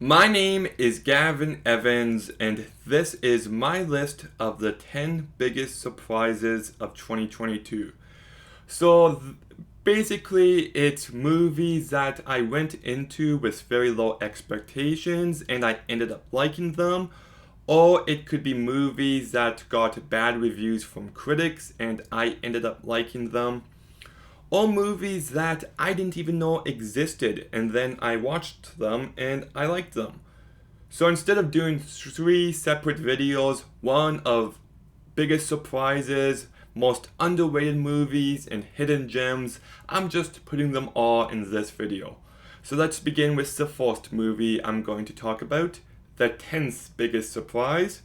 My name is Gavin Evans, and this is my list of the 10 biggest surprises of 2022. So, basically, it's movies that I went into with very low expectations and I ended up liking them, or it could be movies that got bad reviews from critics and I ended up liking them, or movies that I didn't even know existed and then I watched them and I liked them. So instead of doing three separate videos, one of biggest surprises, most underrated movies, and hidden gems, I'm just putting them all in this video. So let's begin with the first movie I'm going to talk about, the 10th biggest surprise,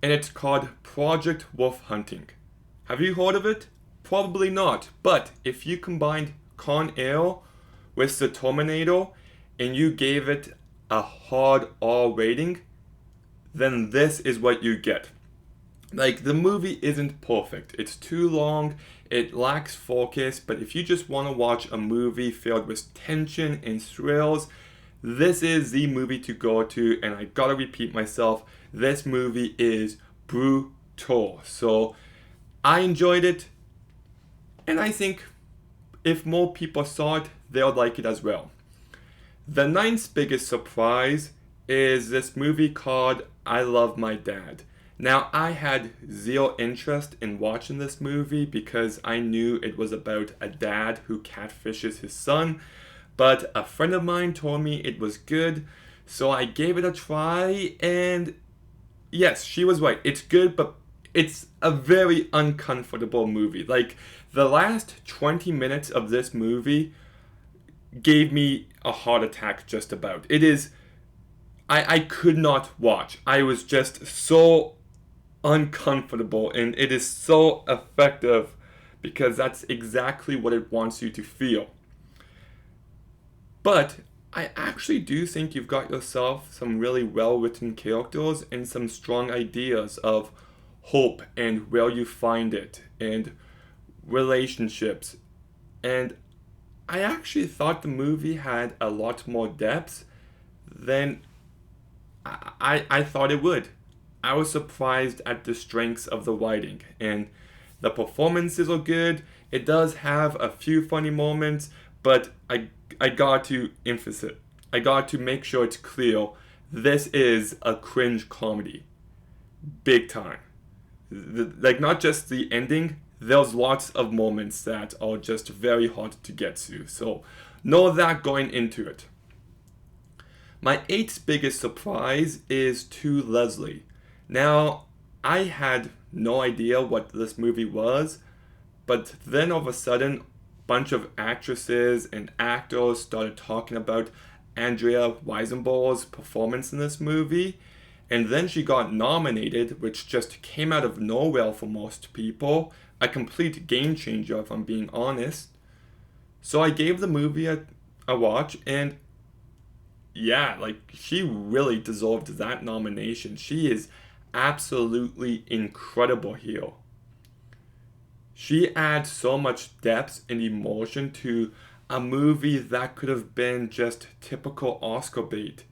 and it's called Project Wolf Hunting. Have you heard of it? Probably not, but if you combined Con Air with the Terminator and you gave it a hard R rating, then this is what you get. Like, the movie isn't perfect. It's too long, it lacks focus, but if you just want to watch a movie filled with tension and thrills, this is the movie to go to, and I gotta repeat myself, this movie is brutal. So, I enjoyed it, and I think if more people saw it, they'll like it as well. The ninth biggest surprise is this movie called I Love My Dad. Now, I had zero interest in watching this movie because I knew it was about a dad who catfishes his son, but a friend of mine told me it was good, so I gave it a try, and yes, she was right. It's good, but it's a very uncomfortable movie. Like, the last 20 minutes of this movie gave me a heart attack just about. It is, I could not watch. I was just so uncomfortable, and it is so effective because that's exactly what it wants you to feel. But I actually do think you've got yourself some really well written characters and some strong ideas of hope and where you find it and relationships. And I actually thought the movie had a lot more depth than I thought it would. I was surprised at the strengths of the writing, and the performances are good. It does have a few funny moments, but I got to emphasize it. I got to make sure it's clear. This is a cringe comedy, big time. Like, not just the ending. There's lots of moments that are just very hard to get to. So know that going into it. My eighth biggest surprise is To Leslie. Now, I had no idea what this movie was, but then all of a sudden, a bunch of actresses and actors started talking about Andrea Riseborough's performance in this movie, and then she got nominated, which just came out of nowhere for most people. A complete game changer, if I'm being honest. So I gave the movie a watch, and yeah, like, she really deserved that nomination. She is absolutely incredible here. She adds so much depth and emotion to a movie that could have been just typical Oscar bait.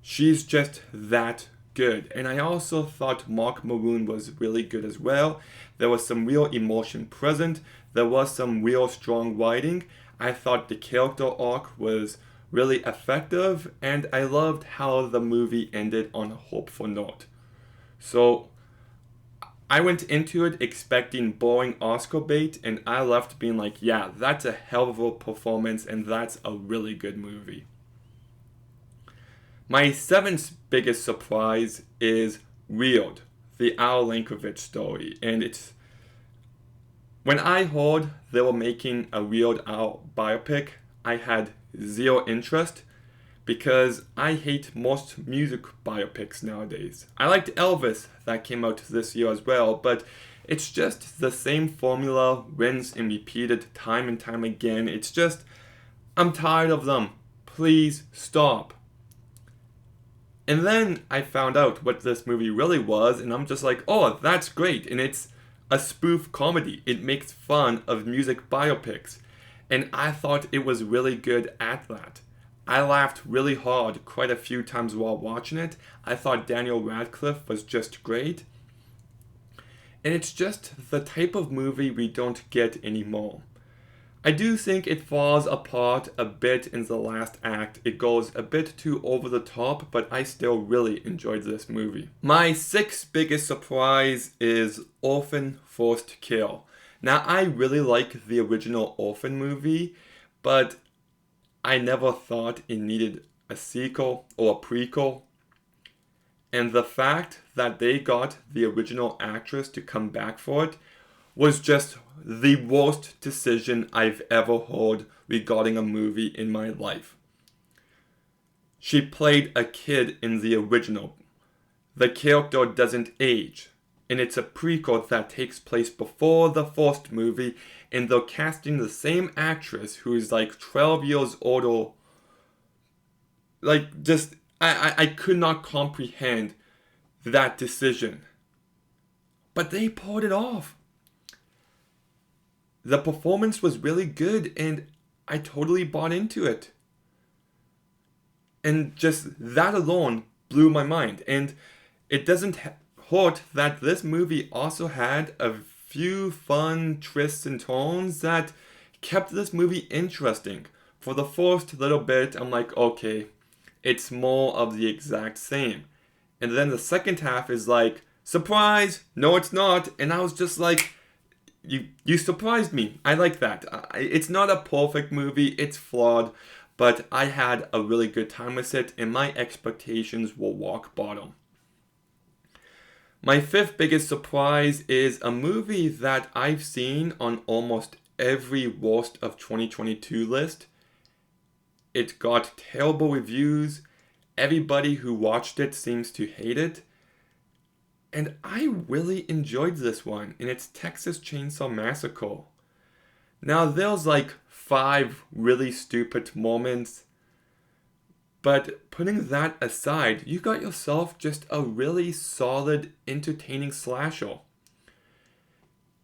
She's just that good. And I also thought Mark Maroon was really good as well. There was some real emotion present. There was some real strong writing. I thought the character arc was really effective, and I loved how the movie ended on a hopeful note. So I went into it expecting boring Oscar bait, and I left being like, yeah, that's a hell of a performance, and that's a really good movie. My seventh biggest surprise is Weird, the Al Yankovic story. And it's, when I heard they were making a Weird Al biopic, I had zero interest because I hate most music biopics nowadays. I liked Elvis, that came out this year as well, but it's just the same formula, rinsed and repeated time and time again. It's just, I'm tired of them. Please stop. And then I found out what this movie really was, and I'm just like, oh, that's great. And it's a spoof comedy. It makes fun of music biopics. And I thought it was really good at that. I laughed really hard quite a few times while watching it. I thought Daniel Radcliffe was just great. And it's just the type of movie we don't get anymore. I do think it falls apart a bit in the last act. It goes a bit too over the top, but I still really enjoyed this movie. My sixth biggest surprise is Orphan Forced Kill. Now, I really like the original Orphan movie, but I never thought it needed a sequel or a prequel. And the fact that they got the original actress to come back for it was just the worst decision I've ever heard regarding a movie in my life. She played a kid in the original. The character doesn't age, and it's a prequel that takes place before the first movie, and they're casting the same actress who's like 12 years older. Like, just, I could not comprehend that decision. But they pulled it off. The performance was really good, and I totally bought into it. And just that alone blew my mind. And it doesn't hurt that this movie also had a few fun twists and turns that kept this movie interesting. For the first little bit, I'm like, okay, it's more of the exact same. And then the second half is like, surprise, no it's not. And I was just like, you surprised me. I like that. It's not a perfect movie, it's flawed, but I had a really good time with it, and my expectations were rock bottom. My fifth biggest surprise is a movie that I've seen on almost every worst of 2022 list. It got terrible reviews. Everybody who watched it seems to hate it. And I really enjoyed this one, and it's Texas Chainsaw Massacre. Now, there's like 5 really stupid moments, but putting that aside, you got yourself just a really solid, entertaining slasher.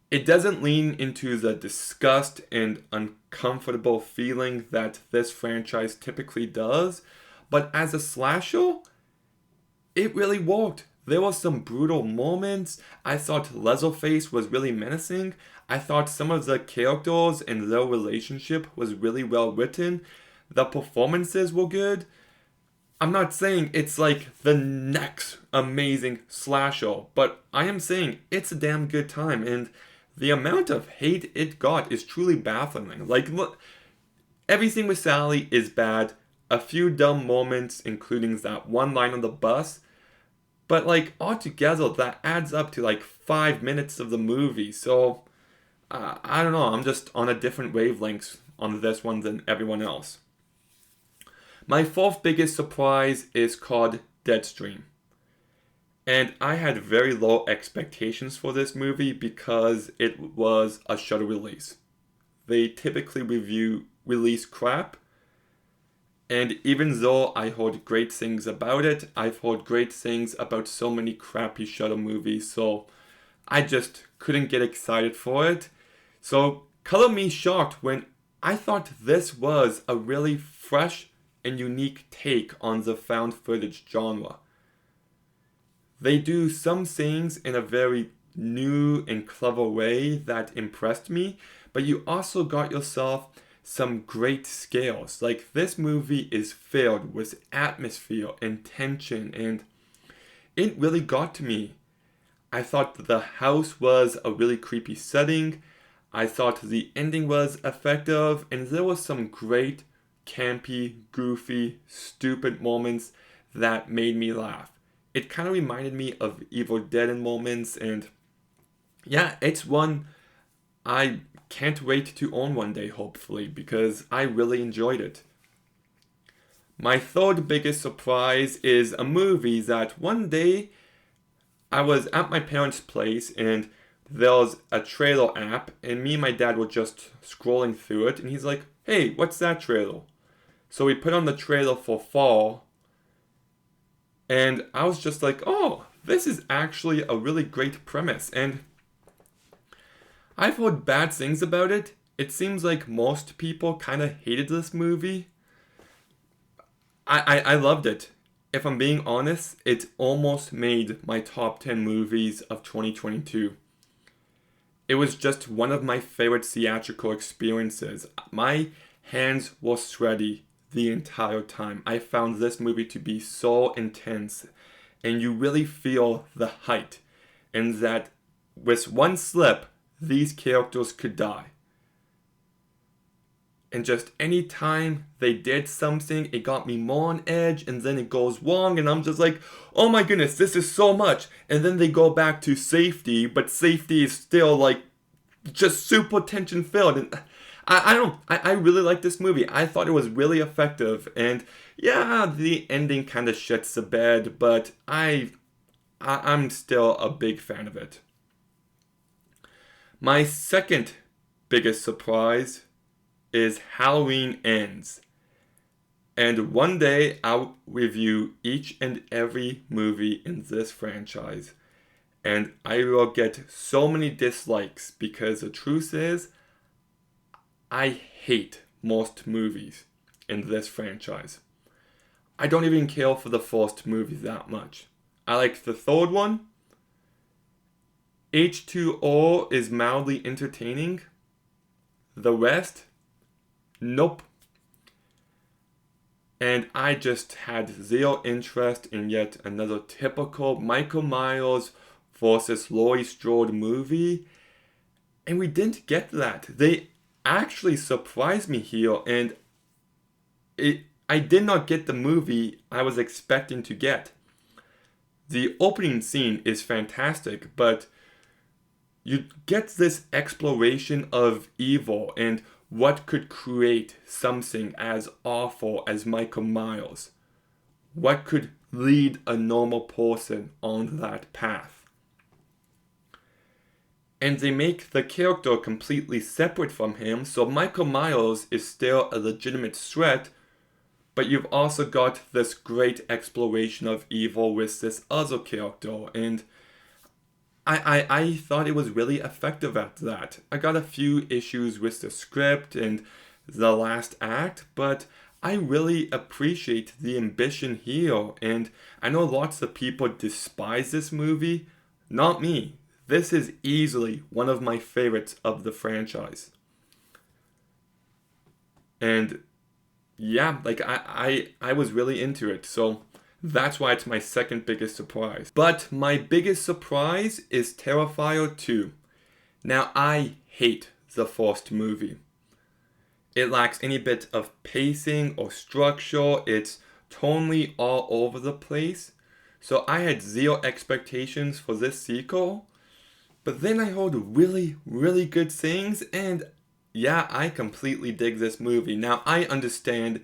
It doesn't lean into the disgust and uncomfortable feeling that this franchise typically does, but as a slasher, it really worked. There were some brutal moments. I thought Leatherface was really menacing. I thought some of the characters and their relationship was really well written. The performances were good. I'm not saying it's like the next amazing slasher, but I am saying it's a damn good time, and the amount of hate it got is truly baffling. Like, look, everything with Sally is bad. A few dumb moments, including that one line on the bus. But like altogether, that adds up to like 5 minutes of the movie. So I don't know. I'm just on a different wavelength on this one than everyone else. My fourth biggest surprise is called Deadstream. And I had very low expectations for this movie because it was a Shudder release. They typically release crap. And even though I heard great things about it, I've heard great things about so many crappy Shudder movies, so I just couldn't get excited for it. So color me shocked when I thought this was a really fresh and unique take on the found footage genre. They do some things in a very new and clever way that impressed me, but you also got yourself some great scales. Like, this movie is filled with atmosphere and tension, and it really got to me. I thought the house was a really creepy setting. I thought the ending was effective, and there was some great campy, goofy, stupid moments that made me laugh. It kind of reminded me of Evil Dead in moments, and yeah, it's one I can't wait to own one day, hopefully, because I really enjoyed it. My third biggest surprise is a movie that one day I was at my parents' place and there was a trailer app, and me and my dad were just scrolling through it, and he's like, hey, what's that trailer? So we put on the trailer for Fall, and I was just like, oh, this is actually a really great premise, and I've heard bad things about it. It seems like most people kind of hated this movie. I loved it. If I'm being honest, it almost made my top 10 movies of 2022. It was just one of my favorite theatrical experiences. My hands were sweaty the entire time. I found this movie to be so intense, and you really feel the height, and that with one slip, these characters could die. And just any time they did something, it got me more on edge, and then it goes wrong, and I'm just like, oh my goodness, this is so much. And then they go back to safety, but safety is still like just super tension filled. And I really like this movie. I thought it was really effective, and yeah, the ending kind of shits the bed, but I'm still a big fan of it. My second biggest surprise is Halloween Ends. And one day I'll review each and every movie in this franchise. And I will get so many dislikes because the truth is, I hate most movies in this franchise. I don't even care for the first movie that much. I like the third one. H2O is mildly entertaining. The rest, nope. And I just had zero interest in yet another typical Michael Myers versus Laurie Strode movie. And we didn't get that. They actually surprised me here, and I did not get the movie I was expecting to get. The opening scene is fantastic, but you get this exploration of evil and what could create something as awful as Michael Myers. What could lead a normal person on that path? And they make the character completely separate from him, so Michael Myers is still a legitimate threat, but you've also got this great exploration of evil with this other character, and I thought it was really effective at that. I got a few issues with the script and the last act, but I really appreciate the ambition here, and I know lots of people despise this movie. Not me. This is easily one of my favorites of the franchise. And yeah, like I was really into it, so that's why it's my second biggest surprise. But my biggest surprise is Terrifier 2. Now, I hate the first movie. It lacks any bit of pacing or structure. It's tonally all over the place. So I had zero expectations for this sequel. But then I heard really, really good things, and yeah, I completely dig this movie. Now, I understand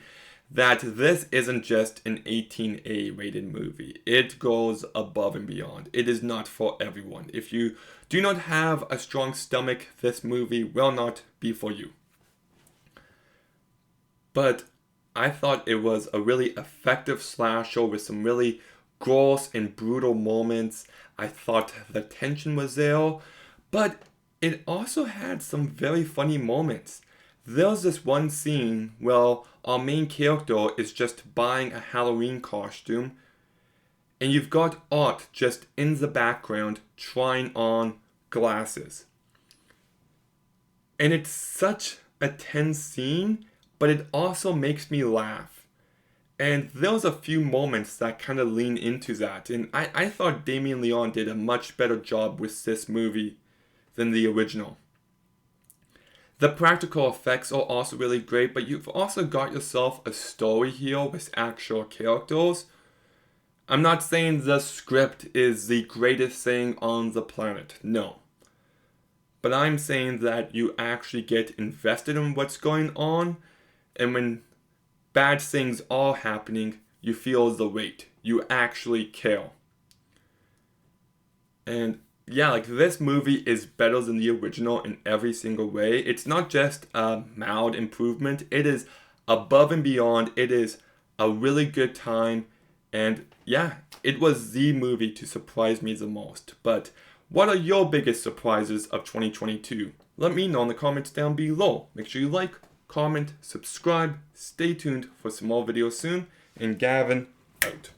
that this isn't just an 18A rated movie. It goes above and beyond. It is not for everyone. If you do not have a strong stomach, this movie will not be for you. But I thought it was a really effective slasher with some really gross and brutal moments. I thought the tension was there, but it also had some very funny moments. There's this one scene where our main character is just buying a Halloween costume, and you've got Art just in the background trying on glasses. And it's such a tense scene, but it also makes me laugh. And there's a few moments that kind of lean into that. And I thought Damien Leone did a much better job with this movie than the original. The practical effects are also really great, but you've also got yourself a story here with actual characters. I'm not saying the script is the greatest thing on the planet, no. But I'm saying that you actually get invested in what's going on, and when bad things are happening, you feel the weight. You actually care. And yeah, like this movie is better than the original in every single way. It's not just a mild improvement. It is above and beyond. It is a really good time. And yeah, it was the movie to surprise me the most. But what are your biggest surprises of 2022? Let me know in the comments down below. Make sure you like, comment, subscribe. Stay tuned for some more videos soon. and Gavin out.